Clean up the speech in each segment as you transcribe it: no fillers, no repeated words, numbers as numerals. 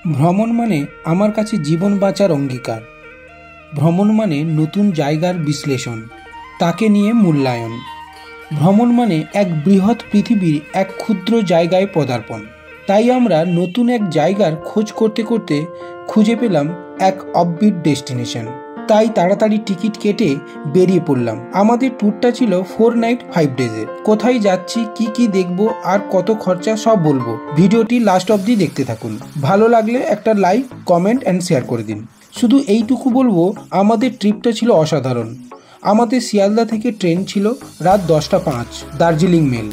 ভ্রমণ মানে আমার কাছে জীবন বাঁচার অঙ্গীকার। ভ্রমণ মানে নতুন জায়গার বিশ্লেষণ, তাকে নিয়ে মূল্যায়ন। ভ্রমণ মানে এক বৃহৎ পৃথিবীর এক ক্ষুদ্র জায়গায় পদার্পণ। তাই আমরা নতুন এক জায়গার খোঁজ করতে করতে খুঁজে পেলাম এক অফবিট ডেস্টিনেশন। তাই তাড়াতাড়ি টিকিট কেটে বেরিয়ে পড়লাম। আমাদের ট্যুরটা ছিল 4 নাইট 5 ডেজের। কোথায় যাচ্ছি, কি কি দেখব আর কত খরচা সব বলবো। ভিডিওটি লাস্ট অবধি দেখতে থাকুন। ভালো লাগলে একটা লাইক, কমেন্ট অ্যান্ড শেয়ার করে দিন। শুধু এইটুকু বলবো, আমাদের ট্রিপটা ছিল অসাধারণ। আমাদের শিয়ালদা থেকে ট্রেন ছিল রাত 10টা 5, দার্জিলিং মেল।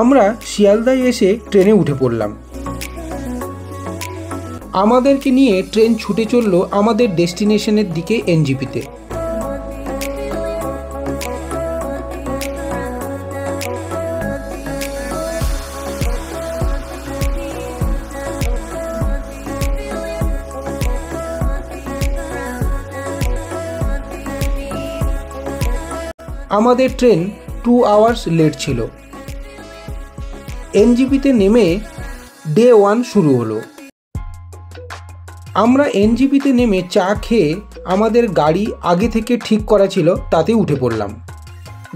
আমরা শিয়ালদায় এসে ট্রেনে উঠে পড়লাম। আমাদেরকে নিয়ে ট্রেন ছুটে চলল আমাদের ডেস্টিনেশনের দিকে, এনজিপিতে। আমাদের ট্রেন 2 আওয়ার্স লেট ছিল। এনজিপিতে নেমে ডে 1 শুরু হলো। আমরা এনজিপিতে নেমে চা খেয়ে আমাদের গাড়ি আগে থেকে ঠিক করা ছিল, তাতে উঠে পড়লাম।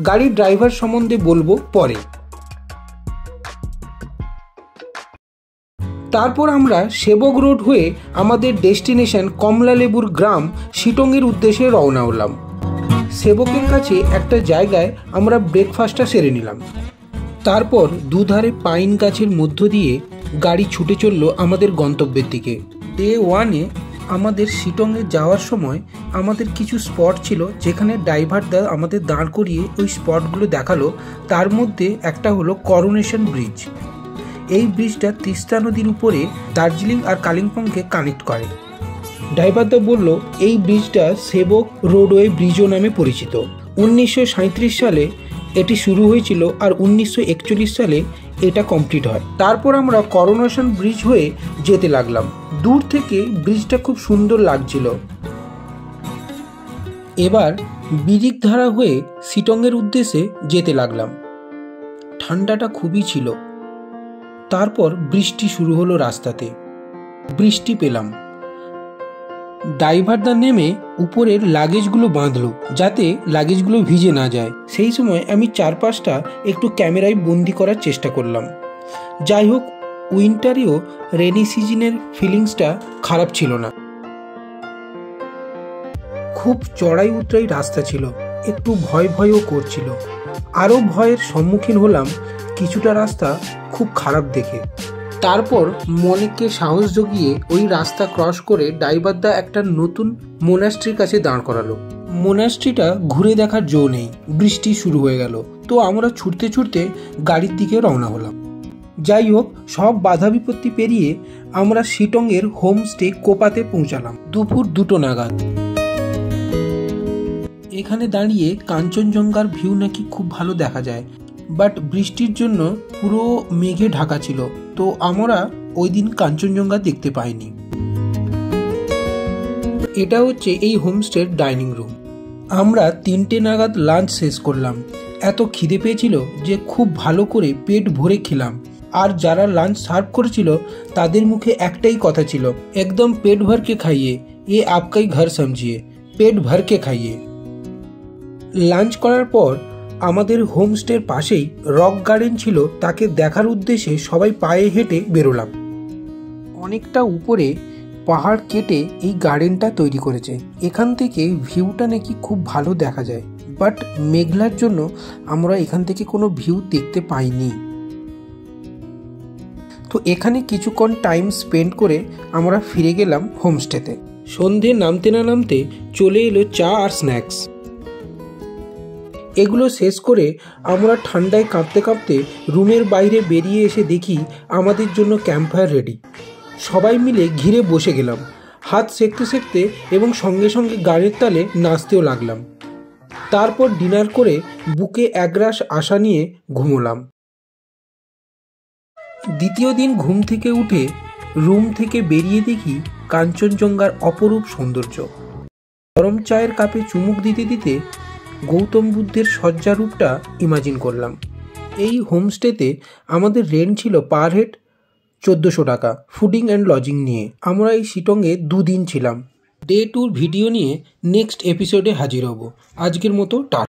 গাড়ির ড্রাইভার সম্বন্ধে বলবো পরে। তারপর আমরা সেবক রোড হয়ে আমাদের ডেস্টিনেশন কমলালেবুর গ্রাম শিটংয়ের উদ্দেশ্যে রওনা হলাম। সেবকের কাছে একটা জায়গায় আমরা ব্রেকফাস্টটা সেরে নিলাম। তারপর দুধারে পাইন গাছের মধ্য দিয়ে গাড়ি ছুটে চলল আমাদের গন্তব্যের দিকে। ডে 1-এ আমাদের শিটংয়ে যাওয়ার সময় আমাদের কিছু স্পট ছিল, যেখানে ড্রাইভারদা আমাদের দাঁড় করিয়ে ওই স্পটগুলো দেখালো। তার মধ্যে একটা হলো করোনেশন ব্রিজ। এই ব্রিজটা তিস্তা নদীর উপরে দার্জিলিং আর কালিম্পংকে কানেক্ট করে। ড্রাইভারদা বলল এই ব্রিজটা সেবক রোডওয়ে ব্রিজও নামে পরিচিত। 1937 সালে এটি শুরু হয়েছিল আর 1941 সালে এটা কমপ্লিট হয়। তারপর আমরা করোনেশন ব্রিজ হয়ে যেতে লাগলাম। দূর থেকে ব্রিজটা খুব সুন্দর লাগছিল। এবার বিরিকধারা হয়ে শিটংয়ের উদ্দেশ্যে যেতে লাগলাম। ঠান্ডাটা খুবই ছিল। তারপর বৃষ্টি শুরু হলো রাস্তাতে। বৃষ্টি পেলাম। ড্রাইভারদা নেমে উপরের লাগেজগুলো বাঁধলো যাতে লাগেজগুলো ভিজে না যায়। সেই সময় আমি চারপাশটা একটু ক্যামেরায় বন্দি করার চেষ্টা করলাম। যাই হোক, উইন্টারেও রেনি সিজনের ফিলিংসটা খারাপ ছিল না। খুব চড়াই উতরাই রাস্তা ছিল, একটু ভয় ভয়ও করছিল। আরও ভয়ের সম্মুখীন হলাম কিছুটা রাস্তা খুব খারাপ দেখে। তারপর মনেকে সাহস জুগিয়ে ওই রাস্তা ক্রস করে ড্রাইভারদা একটা নতুন মোনাস্ট্রির কাছে দাঁড় করালো। মোনাস্ট্রিটা ঘুরে দেখার জো নেই, বৃষ্টি শুরু হয়ে গেল। তো আমরা ছুটতে ছুটতে গাড়ির দিকে রওনা হলাম। যাই হোক, সব বাধা বিপত্তি পেরিয়ে আমরা শিটংয়ের হোমস্টে কোপাতে পৌঁছালাম দুপুর 2টো নাগাদ। এখানে দাঁড়িয়ে কাঞ্চনজঙ্ঘার ভিউ নাকি খুব ভালো দেখা যায়, বাট বৃষ্টির জন্য পুরো মেঘে ঢাকা ছিল, তো আমরা ওই দিন কাঞ্চনজঙ্ঘা দেখতে পাইনি। এটা হচ্ছে এই হোমস্টের ডাইনিং রুম। আমরা 3টে নাগাদ লাঞ্চ শেষ করলাম। এত খিদে পেয়েছিল যে খুব ভালো করে পেট ভরে খেলাম। আর যারা লাঞ্চ সার্ভ করেছিল তাদের মুখে একটাই কথা ছিল, একদম পেট ভরকে খাইয়ে, এ আপকাই ঘর সমঝিয়ে, পেট ভরকে খাইয়ে। লাঞ্চ করার পর আমাদের হোমস্টের পাশেই রক গার্ডেন ছিল, তাকে দেখার উদ্দেশ্যে সবাই পায়ে হেঁটে বেরোলাম। অনেকটা উপরে পাহাড় কেটে এই গার্ডেনটা তৈরি করেছে। এখান থেকে ভিউটা নাকি খুব ভালো দেখা যায়, বাট মেঘলার জন্য আমরা এখান থেকে কোনো ভিউ দেখতে পাইনি। তো এখানে কিছুক্ষণ টাইম স্পেন্ড করে আমরা ফিরে গেলাম হোমস্টেতে। সন্ধে নামতে না নামতে চলে এলো চা আর স্ন্যাক্স। এগুলো শেষ করে আমরা ঠান্ডায় কাঁপতে কাঁপতে রুমের বাইরে বেরিয়ে এসে দেখি আমাদের জন্য ক্যাম্পফায়ার রেডি। সবাই মিলে ঘিরে বসে গেলাম, হাত সেঁকতে সেঁকতে, এবং সঙ্গে সঙ্গে গানের তালে নাচতেও লাগলাম। তারপর ডিনার করে বুকে একরাশ আশা নিয়ে ঘুমোলাম। দ্বিতীয় দিন ঘুম থেকে উঠে রুম থেকে বেরিয়ে দেখি কাঞ্চনজঙ্ঘার অপরূপ সৌন্দর্য। গরম চায়ের কাপে চুমুক দিতে দিতে গৌতম বুদ্ধের সজ্জারূপটা ইমাজিন করলাম। এই হোমস্টেতে আমাদের রেন্ট ছিল পার হেড 1400 টাকা ফুডিং অ্যান্ড লজিং নিয়ে। আমরা এই শিটংয়ে 2 দিন ছিলাম। ডে 2 ভিডিও নিয়ে নেক্সট এপিসোডে হাজির হব। আজকের মতো